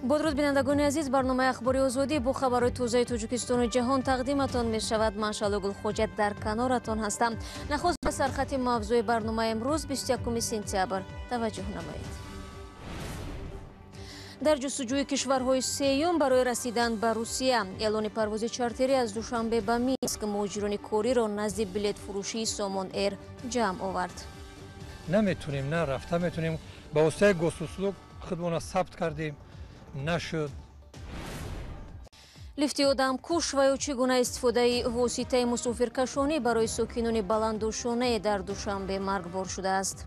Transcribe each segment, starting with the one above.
бодруд бинандагони азиз, барномаи ахбори озодӣ бо хабарои тозаи Тоҷикистону ҷаҳон тақдиматон мешавад. Ман Шалогул Хоҷат дар каноратон ҳастам. Нахост ба сархати мавзӯи барномаи имрӯз 21 сентябр таваҷҷӯҳ намоед. дар ҷустуҷӯи кишварҳои сеюм барои расидан ба Русия, эълони парвози чартерӣ аз Душанбе ба Минск муҳоҷирони кориро назди билетфурӯшии Somon Air ҷамъ овард. наметунем, на рафта метунем, ба воситаи госуслук худмона сабт кардем, нашуд. лифти одамкуш ва ё чӣ гуна истифодаи воситаи мусофиркашонӣ барои сокинони баландушонае дар Душанбе маргбор шудааст.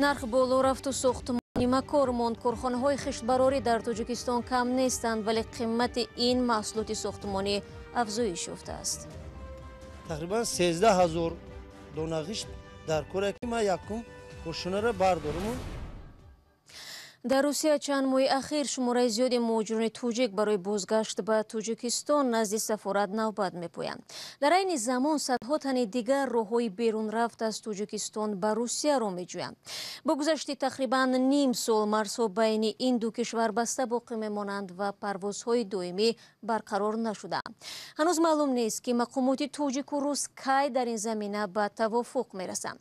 нарх боло рафту сохтмони макор монд. корхонаҳои хиштбарорӣ дар Тоҷикистон кам нестанд, вале қимати ин маҳсулоти сохтмонӣ афзоиш ёфтааст. тақрибан 13,000 дона ғишт дар кора ки ма якум ошунаро бардорам. дар Русия чанд моҳи ахир шумораи зиёди муҳоҷирони тоҷик барои бозгашт ба Тоҷикистон назди сафорат навбат мепоянд. дар айни замон садҳо тани дигар роҳҳои берун рафт аз Тоҷикистон ба Русияро меҷӯянд. бо гузашти тақрибан ним сол марзҳо байни ин ду кишвар баста боқӣ мемонанд ва парвозҳои доимӣ барқарор нашудаанд. ҳанӯз маълум нест ки мақомоти тоҷику рус кай дар ин замина ба тавофуқ мерасанд.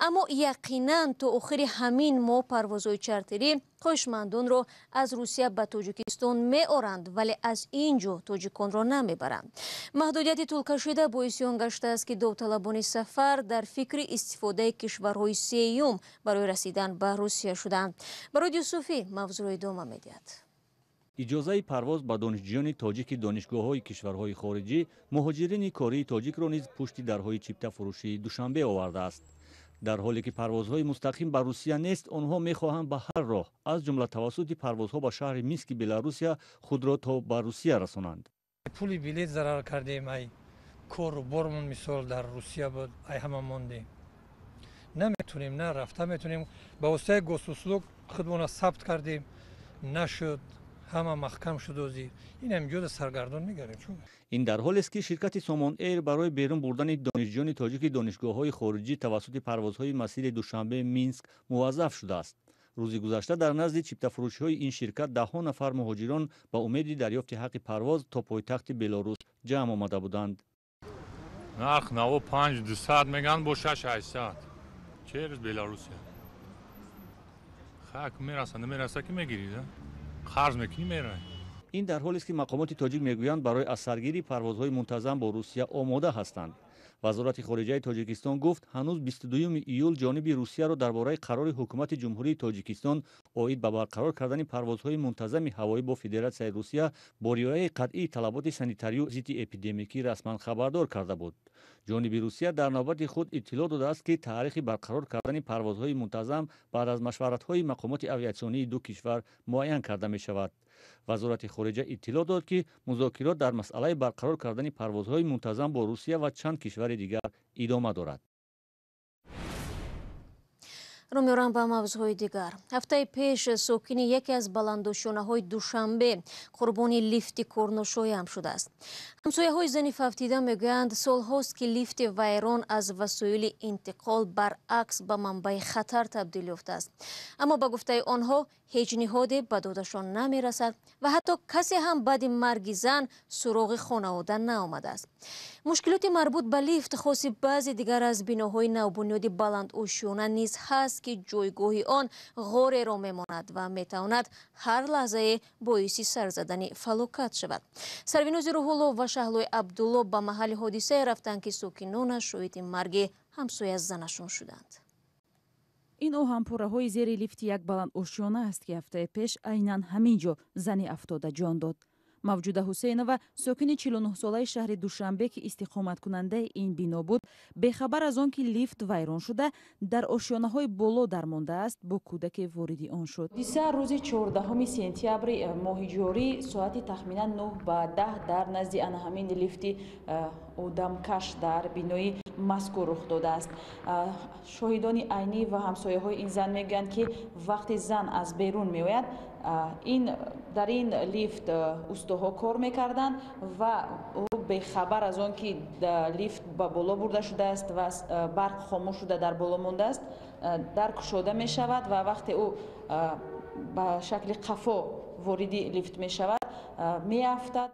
аммо яқинан то охири ҳамин моҳ парвозҳои чартерӣ хоҳишмандонро аз Русия ба Тоҷикистон меоранд, вале аз ин ҷо тоҷиконро намебаранд. маҳдудияти тӯлкашида боиси он гаштааст ки довталабони сафар дар фикри истифодаи кишварҳои сеюм барои расидан ба Русия шуданд. барои Юсуфӣ мавзӯъ идома медиҳад. иҷозаи парвоз ба донишҷӯёни тоҷики донишгоҳҳои кишварҳои хориҷӣ муҳоҷирини кории тоҷикро низ пушти дарҳои чиптафурӯшии Душанбе овардааст. дар ҳоле ки парвозҳои мустақим ба Русия нест, онҳо мехоҳанд ба ҳар роҳ аз ҷумла тавассути парвозҳо ба шаҳри Мински Беларусия худро то ба Русия расонанд. пули билет зарар кардем, ай кору бормон мисол дар Русия буд, ай ҳама мондем. наметунем, на рафта метунем, ба воситаи госуслук худмона сабт кардем, нашуд, ҳама маҳкам шуд озир. ин ҳамҷода саргардон мегарем. ин дар ҳолест ки ширкати Somon Air барои берун бурдани донишҷӯёни тоҷики донишгоҳҳои хориҷӣ тавассути парвозҳои масири Душанбе Минск муваззаф шудааст. рӯзи гузашта дар назди чиптафурӯшиҳои ин ширкат даҳҳо нафар муҳоҷирон ба умеди дарёфти ҳаққи парвоз то пойтахти Белорус ҷамъ омада буданд. нарх наво 5200 меган бо 6800 через Беларусия. хак мераса намераса ки мегирид, қарз мекунӣ мерай. ин дар ҳолест ки мақомоти тоҷик мегӯянд барои аз саргирии парвозҳои мунтазам бо Русия омода ҳастанд. вазорати хориҷаи Тоҷикистон гуфт ҳанӯз 22 июл ҷониби Русияро дар бораи қарори ҳукумати ҷумҳурии Тоҷикистон оид ба барқарор кардани парвозҳои мунтазами ҳавоӣ бо Федератсияи Русия бо риояи қатъии талаботи санитарию зидди эпидемикӣ расман хабардор карда буд. ҷониби Русия дар навбати худ иттилоъ додааст ки таърихи барқарор кардани парвозҳои мунтазам баъд аз машваратҳои мақомоти авиатсионии ду кишвар муайян карда мешавад. вазорати хориҷа иттилоъ дод ки музокирот дар масъалаи барқарор кардани парвозҳои мунтазам бо Русия ва чанд кишвари дигар идома дорад. рӯ меорам ба мавзӯъҳои дигар. ҳафтаи пеш сокини яке аз баландушонаҳои Душанбе қурбони лифти корношоям шудааст. ҳамсояҳои зани фавтида мегӯянд солҳост ки лифти вайрон аз васоили интиқол баръакс ба манбаи хатар табдил ёфтааст. аммо ба гуфтаи онҳо ҳеҷ ниҳоде ба додашон намерасад ва ҳатто касе ҳам баъди марги зан суроғи хонавода наомадааст. мушкилоти марбут ба лифт хоси баъзе дигар аз биноҳои навбунёди баландошиёна низ ҳаст ки ҷойгоҳи он ғореро мемонад ва метавонад ҳар лаҳзае боиси сар задани фалокат шавад. сарвинози Рӯҳулло ва Шаҳлои Абдулло ба маҳалли ҳодисае рафтанд ки сокинонаш шоҳиди марги ҳамсоя занашон шуданд. ин оҳанпораҳои зери лифти як баландошиёна аст ки ҳафтаи пеш айнан ҳамин ҷо зани афтода ҷон дод. мавҷуда ҳусейнова сокини 49-солаи шаҳри Душанбе ки истиқоматкунандаи ин бино буд, бехабар аз он ки лифт вайрон шуда дар ошиёнаҳои боло дармондааст, бо кӯдаке вориди он шуд. ҳодиса рӯзи 14 сентябри моҳи ҷорӣ соати тахминан 9 ба 10 дар назди ана ҳамин лифти одамкаш дар бинои мазкур рух додааст. шоҳидони айнӣ ва ҳамсояҳои ин зан мегӯянд ки вақти зан аз берун меояд, дар ин лифт устоҳо кор мекарданд ва бехабар аз он ки лифт ба боло бурда шудааст ва барқ хомӯш шуда дар боло мондааст, дар кушода мешавад ва вақте ӯ با شکل قفو وارد لیفت می شود می افتد.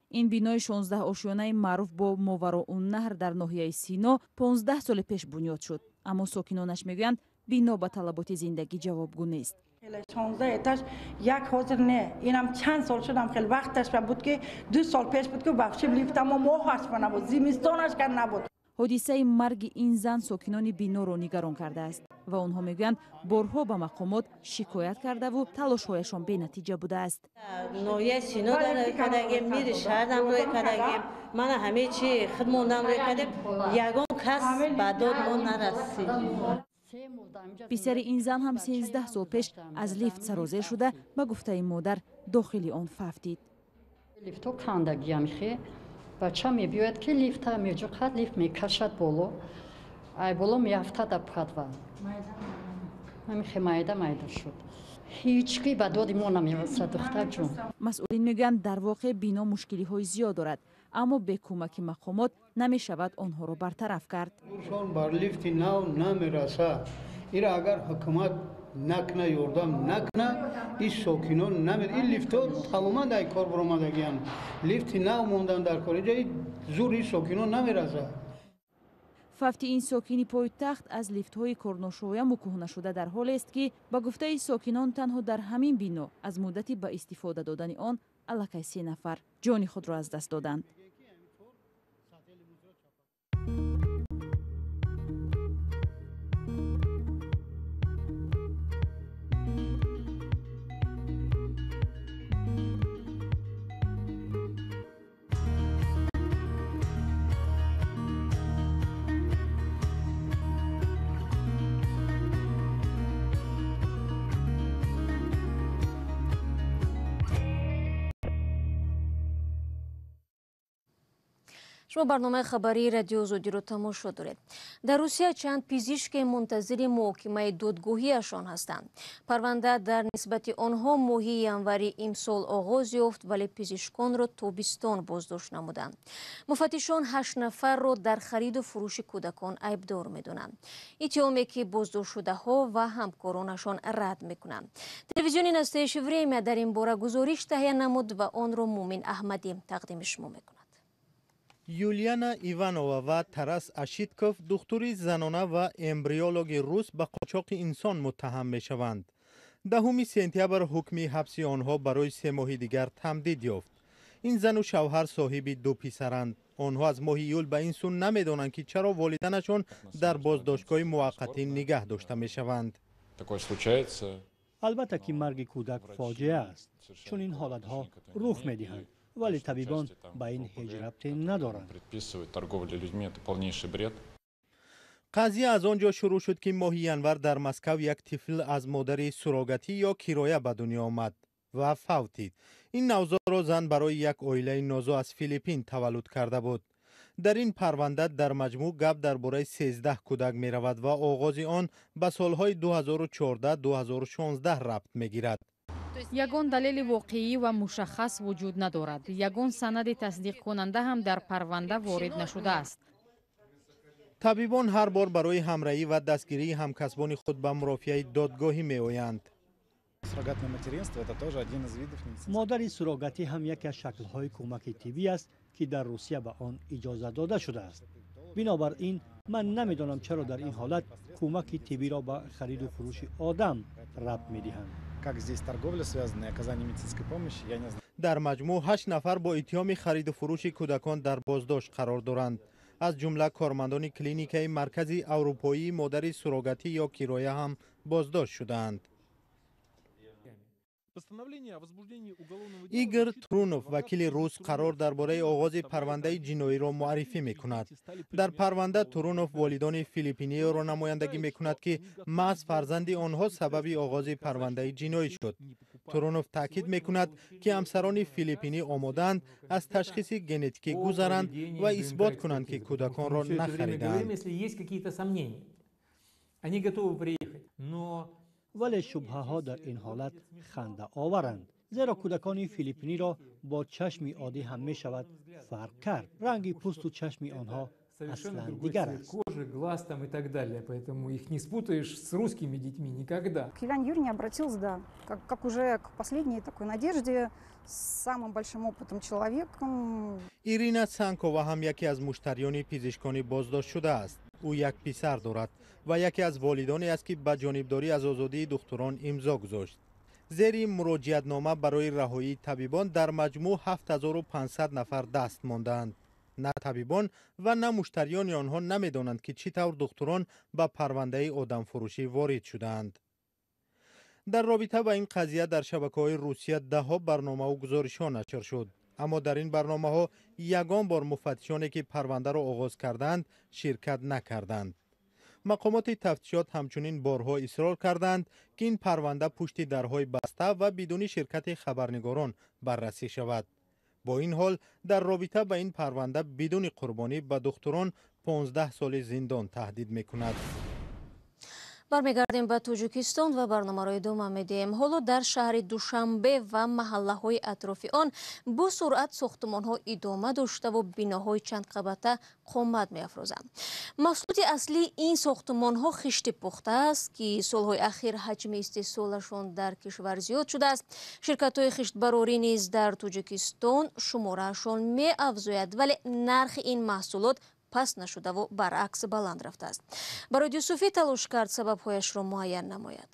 این بینای 16 آشیانه معروف با ماوراءالنهر در ناحیه سینا 15 سال پیش بنیاد شد، اما ساکنانش میگویند بنا به طلبات زندگی جوابگو نیست. 16 اتاج یک حاضر نه، اینم چند سال شدم خیلی وقتش بود که 2 سال پیش بود که بخشیم لیفت اما ماهش نبود، زمستانش که نبود. حادثه مرگ این زن ساکنان بینا را نگران کرده است و آنها میگویند بارها به مقامات شکایت کرده و تلاش‌هایشان بی‌نتیجه بوده است. ناحیه سینا در کردیم، میر شهردم روی کردیم، من همه چی خدماندم روی کردیم، یگان کس به داد ما نرسید. پسر این زن هم 13 سال پیش از لیفت سرازیر شده به گفته مادر داخل آن ففتید. لیفتو کندگی میخه بچه میبیاید که لیفت میجوقد لیفت میکشد بالا ای بالا میافتد در پدوال میخه مایده شد هیچکی به داد ما نمیرسد دختر جون. مسئولین میگویند در واقع بینا مشکلی های زیاد دارد، اما به کمک مقامات نمیشود آنها را برطرف کرد. بر لیفت نو نمیرسد، ایرا اگر حکومت نکنه یاردم نکنه این ساکنان نمید، این لیفت تماما در کار برآمدگیان، لیفت نو ماندن در کار جای زور این ساکنان نمیرسد. ففت این ساکنی پایتخت از لیفت های کارناشایم و کهنه شده در حال است که با گفته ساکنان تنها در همین بنا از مدتی به استفاده دادن آن الکی 3 نفر جان خود را از دست دادند. شما برنامه خبری رادیو آزادی رو تماشا دارید. در روسیه چند پزشک منتظر محاکمه دادگاهیشان هستند. پرونده در نسبت آنها ماهی ینوری امسال آغاز یافت، ولی پزشکان را تابستان بازداشت نمودند. مفتشان 8 نفر را در خرید و فروش کودکان عیبدار می‌دانند. اتهامی که بازداشت شده ها و همکارانشان رد می‌کنند. تلویزیون نسته شوریمه در این باره گزارش تهیه نمود و آن را مومن احمدی تقدیم شما می‌کند. یولیانا ایوانووا و تراس اشیتکوف دکتری زنانه و امبریولوژ روس به قاچاق انسان متهم می شوند. 10 سپتامبر حکم حبس آنها برای 3 ماه دیگر تمدید یافت. این زن و شوهر صاحب 2 پسرند. آنها از ماه ایول به این سو نمیدانند که چرا والدینشان در بازداشتگاه موقتی نگه داشته می شوند. البته که مرگ کودک فاجعه است، چون این حالتها رخ می دهند، ولی طبیبان با این هیچ ربطی ندارند. قضیه از آنجا شروع شد که ماه ینور در مسکو یک طفل از مادر سوراگاتی یا کرایه به دنیا آمد و فوتید. این نوزاد را زن برای یک عائله نازو از فیلیپین تولد کرده بود. در این پرونده در مجموع گپ درباره 13 کودک می رود و آغاز آن به سالهای 2014-2016 ربط می گیرد. یگان دلیل واقعی و مشخص وجود ندارد. یگان سند تصدیق کننده هم در پرونده وارد نشده است. طبیبان هر بار برای همراهی و دستگیری همکسبان خود به مرافعه دادگاهی می آیند. مادر سوراگاتی هم یکی از شکل‌های کمک طبی است که در روسیه به آن اجازه داده شده است. بنابراین من نمیدانم چرا در این حالت کمک طبی را به خرید و فروش آدم ربط می‌دهند. در مجموع 8 نفر با اتهام خرید و فروش کودکان در بازداشت قرار دارند. از جمله کارمندان کلینیک مرکز اروپایی مادر سوراگاتی یا کرایه هم بازداشت شدند. ایگور ترونوف وکیل روس قرار درباره آغاز پرونده جنایی را معرفی می‌کند. در پرونده ترونوف والدان فیلیپینی را نمایندگی می‌کند که محض فرزند آنها سبب آغاز پرونده جنایی شد. ترونوف تاکید می‌کند که همسران فیلیپینی آماده‌اند از تشخیص ژنتیکی گذرند و اثبات کنند که کودکان را نخریدند. ولی شبهه ها در این حالت خنده آورند، زیرا کودکان فیلیپینی را با چشم عادی هم می شود فرق کرد. رنگ پوست و چشم آنها совершенно اصلا другой دیگر цвет است. кожи, глаз там и так далее. Поэтому их не спутаешь с русскими детьми никогда. К Елене Юрьевне обратился, да, как уже к последней такой надежде, с самым большим опытом человеком. ایرینا سانکووا هم یکی از مشتریان پزشکان بازداشت شده است. او یک پسر دارد و یکی از والدانی است که به جانبداری از آزادی دختران امضا گذاشت. زیر مراجعتنامه برای رهایی طبیبان در مجموع 7500 نفر دست ماندند. نه طبیبان و نه مشتریان آنها نمیدانند که چطور دختران به پرونده آدم فروشی وارد شدند. در رابطه با این قضیه در شبکه‌های روسیه ده‌ها برنامه و گزارش‌ها نشر شد. اما در این برنامه‌ها یگان بار مفتشانی که پرونده را آغاز کردند شرکت نکردند. مقامات تفتیشات همچنین بارها اصرار کردند که این پرونده پشت درهای بسته و بدون شرکت خبرنگاران بررسی شود. با این حال در رابطه با این پرونده بدون قربانی به دختران 15 سال زندان تهدید می‌کند. бармегардем ба тоҷикистон ва барномаро идома медиҳем. ҳоло дар шаҳри душанбе ва маҳаллаҳои атрофи он бо суръат сохтмонҳо идома доштаву биноҳои чандқабата қомат меафрозанд. маҳсулоти аслии ин сохтмонҳо хишти пухта аст ки солҳои ахир ҳаҷми истеҳсолашон дар кишвар зиёд шудааст. ширкатҳои хиштбарорӣ низ дар тоҷикистон шумораашон меафзояд, вале нархи ин маҳсулот паст нашудаву баръакс баланд рафтааст. барои Юсуфӣ талош кард сабабҳояшро муайян намояд.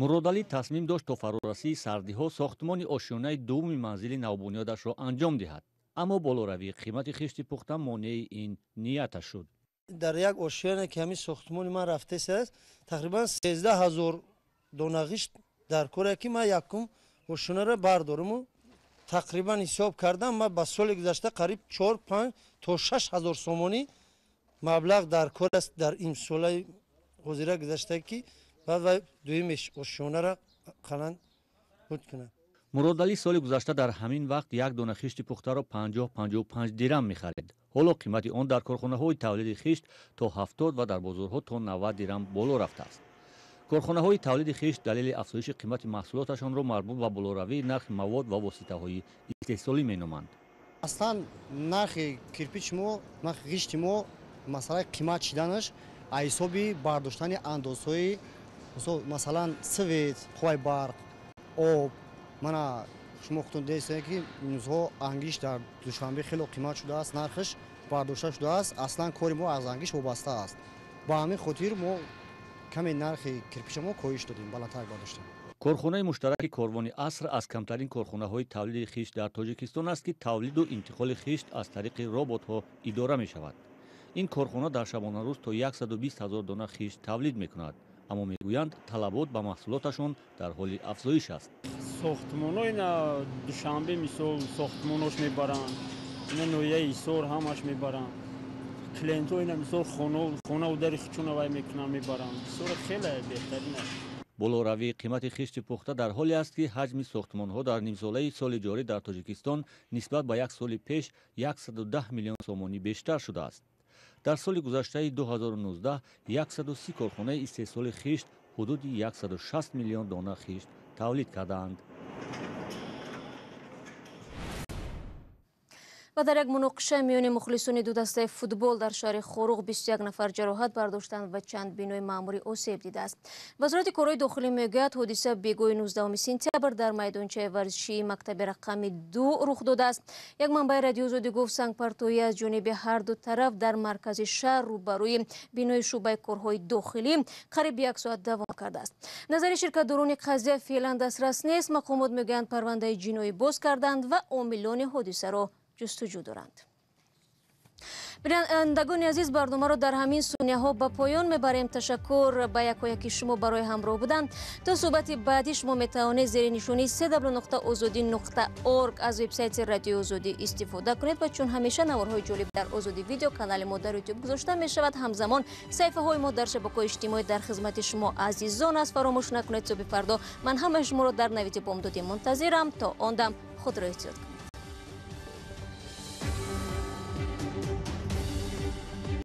муродалӣ тасмим дошт то фарорасии сардиҳо сохтмони ошёнаи дуввуми манзили навбунёдашро анҷом диҳад. аммо болоравии қимати хишти пухта монеи ин нияташ шуд. дар як ошёне ки ҳамин сохтмони ман рафтааст тақрибан 13 000 дона ғишт дар коре ки ман якум ошёнаро бардориму тақрибан ҳисоб кардам ма ба соли гузашта қариб 4-5 то 6 000 сомонӣ маблағ дар кор аст дар имсолаи ҳозира гузашта ки баъд ва дуюмеш ошёнаро қалан буд кунад. муродалӣ соли гузашта дар ҳамин вақт як дона хишти пухтаро 50-55 дирам мехарид. ҳоло қимати он дар корхонаҳои тавлиди хишт то 70 ва дар бозорҳо то 90 дирам боло рафтааст. корхонаҳои тавлиди хишт далели афзоиши қимати маҳсулоташонро марбут ба болоравии нархи мавод ва воситаҳои истеҳсолӣ меноманд. аслан нархи кирпич мо нархи ғишти мо масъалаи қимат шиданаш аз ҳисоби бардоштани андозҳои масалан свет, қувваи барқ, об. мана шумо худтон дидед ки имрӯзҳо ангишт дар душанбе хеле қимат шудааст, нархаш бардошта шудааст. аслан кори мо аз ангишт вобаста аст. ба ҳамин хотир мо каме нархи кирпича мо коҳиш додем, баландтар бардоштем. корхонаи муштараки корвони аср аз камтарин корхонаҳои тавлиди хишт дар тоҷикистон аст ки тавлиду интиқоли хишт аз тариқи роботҳо идора мешавад. ин корхона дар шабонарӯз то 120 000 дона хишт тавлид мекунад. аммо мегӯянд талабот ба маҳсулоташон дар ҳоли афзоиш аст. сохтмонои душанбе мисол сохтмонош мебаранд, ина ноҳияи ҳисор ҳамаш мебаранд. клиентҳо ина мисол хонаву дари хичунавай мекунанд мебаранд. ҳисорат хеле беҳтарин аст. болоравии қимати хишти пухта дар ҳоле аст ки ҳаҷми сохтмонҳо дар нимсолаи соли ҷорӣ дар тоҷикистон нисбат ба як соли пеш 110 миллион сомонӣ бештар шудааст. дар соли гузаштаи 2019 130 корхонаи истеҳсоли хишт ҳудуди 160 миллион дона хишт тавлид кардаанд. ва дар як муноқиша миёни мухлисони ду дастаи футбол дар шаҳри хоруғ 21 нафар ҷароҳат бардоштанд ва чанд бинои маъмурӣ осеб дидааст. вазорати корҳои дохилӣ мегӯяд ҳодиса бегоҳи 19 сентябр дар майдончаи варзишии мактаби рақами 2 рух додааст. як манбаи радиозодӣ гуфт сангпартоӣ аз ҷониби ҳар ду тараф дар маркази шаҳр рӯбарӯи бинои шӯъбаи корҳои дохилӣ қариб 1 соат давом кардааст. назари ширкатдорони қазия феълан дастрас нест. мақомот мегӯянд парвандаи ҷиноӣ боз карданд ва омилони ҳодисаро ҷустуҷӯ доранд. бинандагони азиз, барномаро дар ҳамин сонияҳо ба поён мебарем. ташаккур ба якояки шумо барои ҳамроҳ будан. то суҳбати баъдӣ шумо метавонед зери нишони www.ozodi.org аз вебсайти радиои озодӣ истифода кунед ва чун ҳамеша наворҳои ҷолиб дар озодӣ видео канали мо дар ютуб гузошта мешавад. ҳамзамон саҳифаҳои мо дар шабакаҳои иҷтимоӣ дар хизмати шумо азизон аст. фаромӯш накунед соби фардо ман ҳамаи шуморо дар навиди бомдодӣ мунтазирам. то он дам худро эҳтиёт кунед.